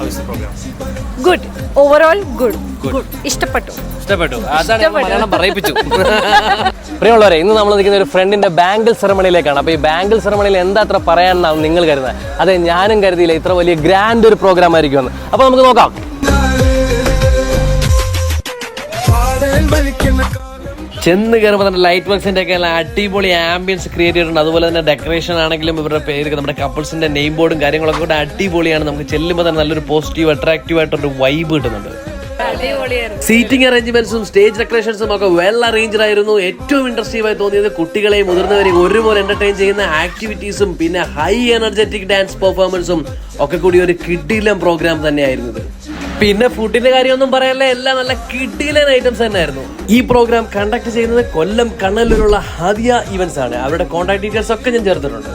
is the program? Good. Overall, good. Good. ഇഷ്ടപ്പെട്ടു. അതാണ് മലയാളം പറയിപ്പിച്ചു. പ്രിയമുള്ളവരെ, ഇന്ന് നമ്മൾ നിൽക്കുന്ന ഒരു ഫ്രണ്ടിന്റെ ബാംഗിൾ സെറമണിയിലേക്കാണ്. അപ്പോൾ ഈ ബാംഗിൾ സെറമണിയിൽ എന്താ അത്ര പറയാനാണ് നിങ്ങൾ കരുതുന്നത്? അതെ, ഞാനും കരുതിയില്ല ഇത്ര വലിയ ഗ്രാൻഡ് ഒരു പ്രോഗ്രാം ആയിരിക്കുമെന്ന്. അപ്പോൾ നമുക്ക് നോക്കാം. ചെന്ന് കയറുമ്പോൾ തന്നെ ലൈറ്റ് വർക്സിന്റെ ഒക്കെ അടിപൊളി ആംബിയൻസ് ക്രിയേറ്റ് ചെയ്തിട്ടുണ്ട്. അതുപോലെ തന്നെ ഡെക്കറേഷൻ ആണെങ്കിലും ഇവരുടെ പേര്, നമ്മുടെ കപ്പിൾസിന്റെ നെയിം ബോർഡും കാര്യങ്ങളൊക്കെ കൂടെ അടിപൊളിയാണ്. നമുക്ക് ചെല്ലുമ്പോൾ തന്നെ നല്ലൊരു പോസിറ്റീവ് അട്രാക്റ്റീവ് ആയിട്ടൊരു വൈബ് കിട്ടുന്നുണ്ട്. സീറ്റിംഗ് അറേഞ്ച്മെന്റ്സും സ്റ്റേജ് ഡെക്കറേഷൻസും ഒക്കെ വെൽ അറേഞ്ച്ഡ് ആയിരുന്നു. ഏറ്റവും ഇൻട്രസ്റ്റീവ് ആയി തോന്നിയത് കുട്ടികളെയും മുതിർന്നവരെയും ഒരുപോലെ എന്റർടൈൻ ചെയ്യുന്ന ആക്ടിവിറ്റീസും പിന്നെ ഹൈ എനർജറ്റിക് ഡാൻസ് പെർഫോമൻസും ഒക്കെ കൂടി ഒരു കിടിലം പ്രോഗ്രാം തന്നെയായിരുന്നു. പിന്നെ ഫുഡിന്റെ കാര്യമൊന്നും പറയല്ലേ, എല്ലാം നല്ല കിടിലൻ ഐറ്റംസ് തന്നെയായിരുന്നു. ഈ പ്രോഗ്രാം കണ്ടക്ട് ചെയ്യുന്നത് കൊല്ലം കണ്ണല്ലൂരുള്ള ഹദിയ ഇവന്റ്സ് ആണ്. അവരുടെ കോൺടാക്ട് ഡീറ്റെയിൽസ് ഒക്കെ ഞാൻ ചേർത്തിട്ടുണ്ട്.